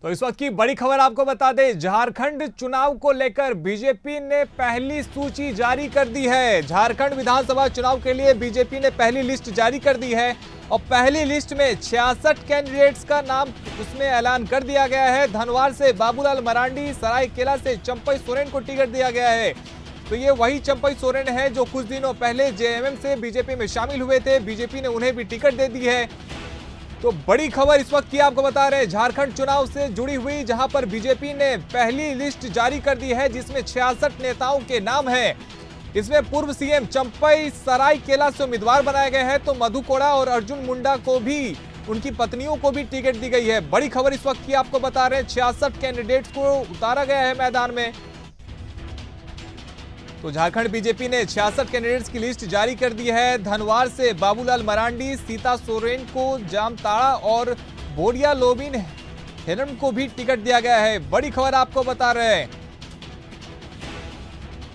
तो इस वक्त की बड़ी खबर आपको बता दें, झारखंड चुनाव को लेकर बीजेपी ने पहली सूची जारी कर दी है। झारखंड विधानसभा चुनाव के लिए बीजेपी ने पहली लिस्ट जारी कर दी है और पहली लिस्ट में 66 कैंडिडेट्स का नाम उसमें ऐलान कर दिया गया है। धनवार से बाबूलाल मरांडी, सरायकेला से चंपई सोरेन को टिकट दिया गया है। तो ये वही चंपई सोरेन है जो कुछ दिनों पहले जेएमएम से बीजेपी में शामिल हुए थे। बीजेपी ने उन्हें भी टिकट दे दी है। तो बड़ी खबर इस वक्त की आपको बता रहे हैं झारखंड चुनाव से जुड़ी हुई, जहां पर बीजेपी ने पहली लिस्ट जारी कर दी है जिसमें 66 नेताओं के नाम हैं। इसमें पूर्व सीएम चंपई सरायकेला से उम्मीदवार बनाए गए हैं, तो मधु कोड़ा और अर्जुन मुंडा को भी, उनकी पत्नियों को भी टिकट दी गई है। बड़ी खबर इस वक्त की आपको बता रहे हैं, 66 कैंडिडेट्स को उतारा गया है मैदान में। तो झारखंड बीजेपी ने 66 कैंडिडेट्स की लिस्ट जारी कर दी है। धनवार से बाबूलाल मरांडी, सीता सोरेन को जामताड़ा और बोरिया लोबिन हेरम को भी टिकट दिया गया है। बड़ी खबर आपको बता रहे हैं।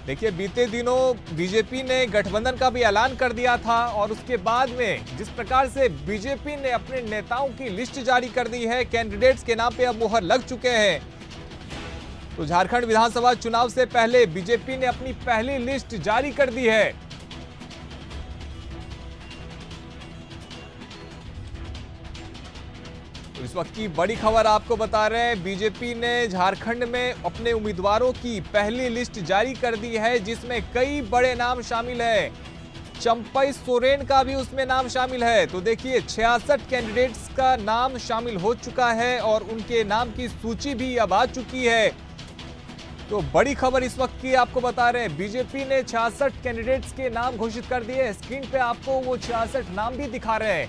देखिए, बीते दिनों बीजेपी ने गठबंधन का भी ऐलान कर दिया था और उसके बाद में जिस प्रकार से बीजेपी ने अपने नेताओं की लिस्ट जारी कर दी है, कैंडिडेट्स के नाम पे अब मुहर लग चुके हैं। तो झारखंड विधानसभा चुनाव से पहले बीजेपी ने अपनी पहली लिस्ट जारी कर दी है। तो इस वक्त की बड़ी खबर आपको बता रहे हैं, बीजेपी ने झारखंड में अपने उम्मीदवारों की पहली लिस्ट जारी कर दी है जिसमें कई बड़े नाम शामिल है। चंपई सोरेन का भी उसमें नाम शामिल है। तो देखिए, 66 कैंडिडेट्स का नाम शामिल हो चुका है और उनके नाम की सूची भी अब आ चुकी है। तो बड़ी खबर इस वक्त की आपको बता रहे हैं, बीजेपी ने 66 कैंडिडेट्स के नाम घोषित कर दिए। स्क्रीन पे आपको वो 66 नाम भी दिखा रहे हैं।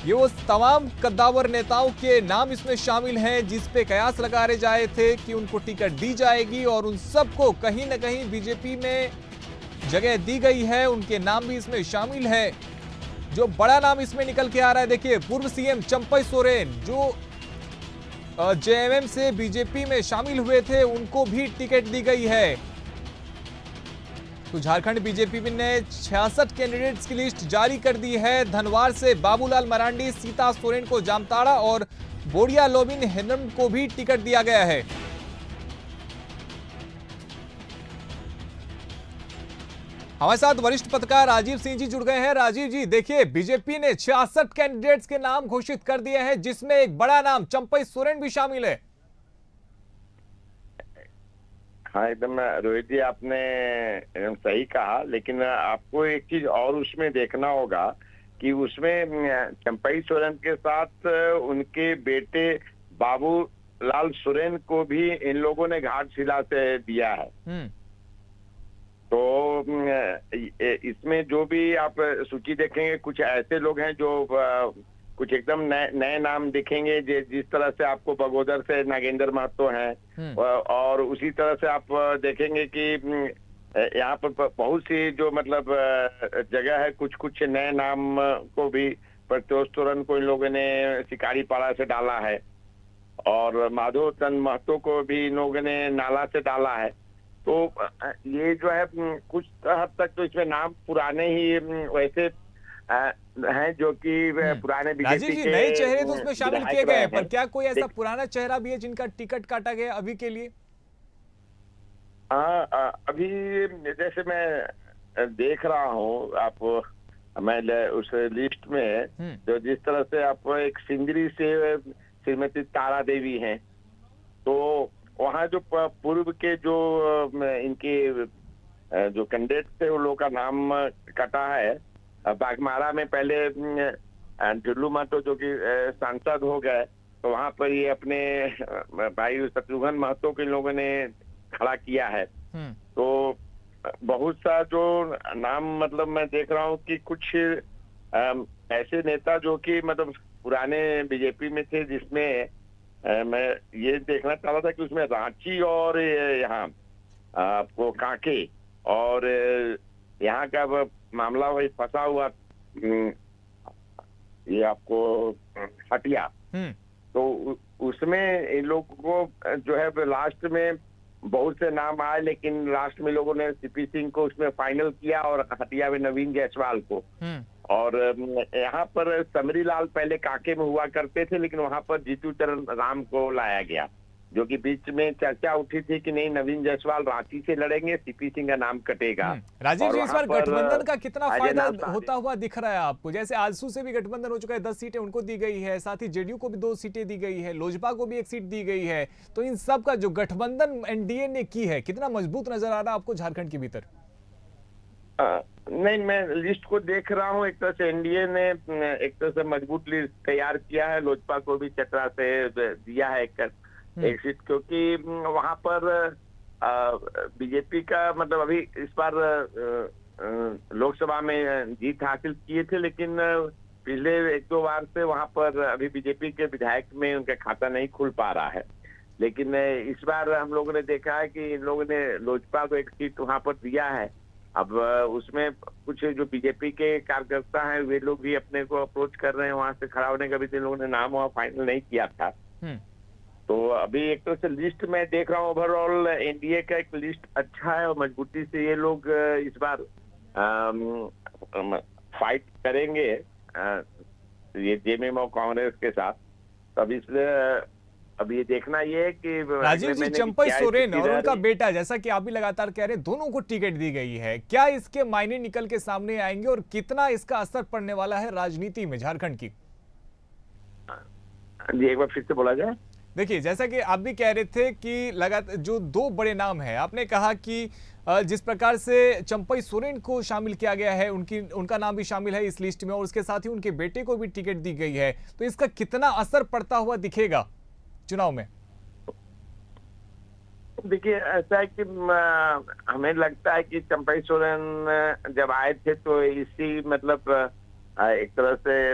ये वो तमाम कद्दावर नेताओं के नाम इसमें शामिल हैं जिस पे कयास लगाए जाए थे कि उनको टिकट दी जाएगी और उन सबको कहीं ना कहीं बीजेपी में जगह दी गई है। उनके नाम भी इसमें शामिल है। जो बड़ा नाम इसमें निकल के आ रहा है, देखिए, पूर्व सीएम चंपई सोरेन जो जेएमएम से बीजेपी में शामिल हुए थे, उनको भी टिकट दी गई है। तो झारखंड बीजेपी ने 66 कैंडिडेट्स की लिस्ट जारी कर दी है। धनवार से बाबूलाल मरांडी, सीता सोरेन को जामताड़ा और बोरिया लोबिन हेरम को भी टिकट दिया गया है। हमारे साथ वरिष्ठ पत्रकार राजीव सिंह जी जुड़ गए हैं। राजीव जी, देखिए, बीजेपी ने 66 कैंडिडेट्स के नाम घोषित कर दिए हैं जिसमें एक बड़ा नाम चंपई सोरेन भी शामिल है। हाँ, एकदम रोहित जी, आपने एकदम सही कहा, लेकिन आपको एक चीज और उसमें देखना होगा कि उसमें चंपई सोरेन के साथ उनके बेटे बाबूलाल सोरेन को भी इन लोगों ने घाटशिला से दिया है। तो इसमें जो भी आप सूची देखेंगे, कुछ ऐसे लोग हैं जो कुछ एकदम नए नाम दिखेंगे। जिस तरह से आपको बगोदर से नागेंद्र महतो हैं और उसी तरह से आप देखेंगे कि यहाँ पर बहुत सी जो मतलब जगह है, कुछ नए नाम को भी, प्रत्योष तोरन को इन लोगों ने शिकारी पाड़ा से डाला है और माधव चंद महतो को भी इन लोगों ने नाला से डाला है। तो ये जो है कुछ हद तक तो इसमें नाम पुराने ही वैसे हैं जो कि पुराने बीजेपी के नए चेहरे तो उसमें शामिल किए गए हैं, पर क्या कोई ऐसा पुराना चेहरा भी है जिनका टिकट काटा गया अभी के लिए? अभी जैसे मैं देख रहा हूँ, मैं उस लिस्ट में जो जिस तरह से आप एक सिंगरी से श्रीमती तारा देवी हैं, तो वहाँ जो पूर्व के जो इनके जो कैंडिडेट थे उन लोगों का नाम कटा है। बागमारा में पहले ढुल्लू महतो जो कि सांसद हो गए, तो वहाँ पर ये अपने भाई शत्रुघ्न महतो के लोगों ने खड़ा किया है। तो बहुत सा जो नाम मतलब मैं देख रहा हूँ कि कुछ ऐसे नेता जो कि मतलब पुराने बीजेपी में थे, जिसमें मैं ये देखना चाह रहा था कि उसमें रांची और यहाँ आपको कांके और यहाँ का मामला वही फंसा हुआ, ये आपको हटिया। तो उसमें इन लोगों को जो है लास्ट में बहुत से नाम आए, लेकिन लास्ट में लोगों ने सीपी सिंह को उसमें फाइनल किया और हटिया में नवीन जायसवाल को। और यहाँ पर समरीलाल पहले कांके में हुआ करते थे, लेकिन वहां पर जीतू चरण राम को लाया गया, जो कि बीच में चर्चा उठी थी कि नहीं नवीन जायसवाल रांची से लड़ेंगे, सीपी सिंह का नाम कटेगा। राजीव और जी, इस वहां बार पर गठबंधन का कितना फायदा अजयनाथ होता हुआ दिख रहा है आपको? जैसे आजसू से भी गठबंधन हो चुका है, 10 सीटें उनको दी गई है, साथ ही जेडीयू को भी 2 सीटें दी गई है, लोजपा को भी 1 सीट दी गई है। तो इन सब का जो गठबंधन एनडीए ने की है, कितना मजबूत नजर आ रहा है आपको झारखंड के भीतर? नहीं, मैं लिस्ट को देख रहा हूँ। एक तरह से एनडीए ने एक तरह से मजबूत लिस्ट तैयार किया है, लोजपा को भी चतरा से दिया है एक सीट, क्योंकि वहां पर बीजेपी का मतलब अभी इस बार लोकसभा में जीत हासिल किए थे, लेकिन पिछले 1-2 बार से वहां पर अभी बीजेपी के विधायक में उनका खाता नहीं खुल पा रहा है। लेकिन इस बार हम लोगों ने देखा है कि इन लोगों ने लोजपा को 1 सीट वहां पर दिया है। अब उसमें कुछ जो बीजेपी के कार्यकर्ता हैं वे लोग भी अपने को अप्रोच कर रहे हैं वहां से खड़ा होने का, भी इन लोगों ने नाम वहां फाइनल नहीं किया था। तो अभी एक तरह से लिस्ट में देख रहा हूँ, ओवरऑल एनडीए का एक लिस्ट अच्छा है और मजबूती से ये लोग इस बार फाइट करेंगे ये जेएमएम और कांग्रेस के साथ। तब इसलिए अब ये देखना ये है कि राजीव जी, चंपई सोरेन और उनका बेटा, जैसा कि आप भी लगातार कह रहे हैं, दोनों को टिकट दी गई है, क्या इसके मायने निकल के सामने आएंगे और कितना इसका असर पड़ने वाला है राजनीति में झारखंड की? जी, एक बार फिर से बोला जाए। देखिए, जैसा कि आप भी कह रहे थे कि लगातार जो 2 बड़े नाम हैं, आपने कहा कि जिस प्रकार से चंपई सोरेन को शामिल किया गया है, उनका नाम भी शामिल है इस लिस्ट में और उसके साथ ही उनके बेटे को भी टिकट दी गई है, तो इसका कितना असर पड़ता हुआ दिखेगा चुनाव में? देखिए, ऐसा है कि हमें लगता है कि चंपई सोरेन जब आए थे तो इसी मतलब एक तरह से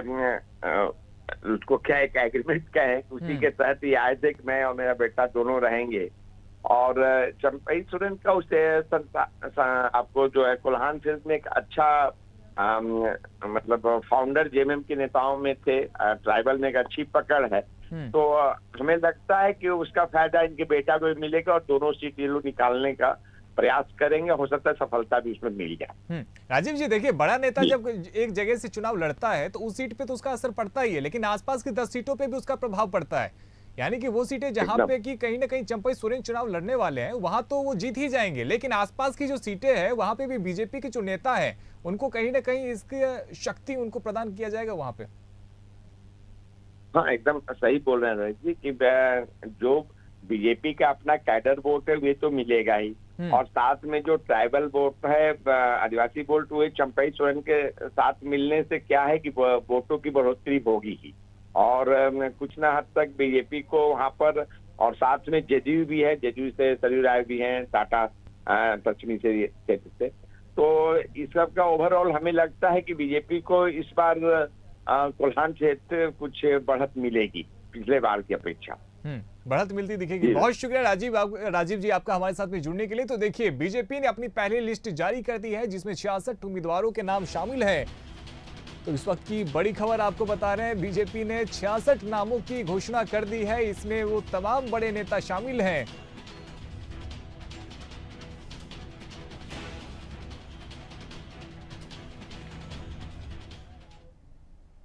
उसको क्या एक एग्रीमेंट का है, उसी के तहत ही आए थे कि मैं और मेरा बेटा दोनों रहेंगे। और चंपई सोरेन का उसे आपको जो है कोल्हान फिल्म में एक अच्छा मतलब फाउंडर जेएमएम के नेताओं में थे, ट्राइबल में एक अच्छी पकड़ है। तो हमें लगता है कि उसका फायदा इनके बेटा को भी मिलेगा और दोनों सीट ये लोग निकालने का प्रयास करेंगे, हो सकता है सफलता भी उसमें मिल जाए। राजीव जी, देखिए, बड़ा नेता जब एक जगह से चुनाव लड़ता है तो उस सीट पे तो उसका असर पड़ता ही है, लेकिन आसपास की 10 सीटों पे भी उसका प्रभाव पड़ता है। यानी कि वो सीटें जहां पे कि कहीं ना कहीं चंपई सोरेन चुनाव लड़ने वाले हैं, वहां तो वो जीत ही जाएंगे, लेकिन आसपास की जो सीटें हैं वहां पे भी बीजेपी के जो नेता है उनको कहीं ना कहीं इसकी शक्ति उनको प्रदान किया जाएगा वहां पे। हाँ, एकदम सही बोल रहे हैं रोहित जी कि जो बीजेपी का अपना कैडर वोट है वे तो मिलेगा ही, और साथ में जो ट्राइबल वोट है, आदिवासी वोट, वो चंपई सोरेन के साथ मिलने से क्या है कि वोटों की बढ़ोतरी होगी ही, और कुछ ना हद तक बीजेपी को वहां पर, और साथ में जेडीयू भी है, जेडीयू से सरयू राय भी हैं, टाटा पश्चिमी से क्षेत्र से, तो इस सब का ओवरऑल हमें लगता है कि बीजेपी को इस बार कोल्हान क्षेत्र कुछ बढ़त मिलेगी पिछले बार की अपेक्षा। बढ़त मिलती दिखेगी। बहुत शुक्रिया राजीव जी आपका हमारे साथ में जुड़ने के लिए। तो देखिए, बीजेपी ने अपनी पहली लिस्ट जारी कर दी है जिसमें 66 उम्मीदवारों के नाम शामिल हैं। तो इस वक्त की बड़ी खबर आपको बता रहे हैं, बीजेपी ने 66 नामों की घोषणा कर दी है। इसमें वो तमाम बड़े नेता शामिल हैं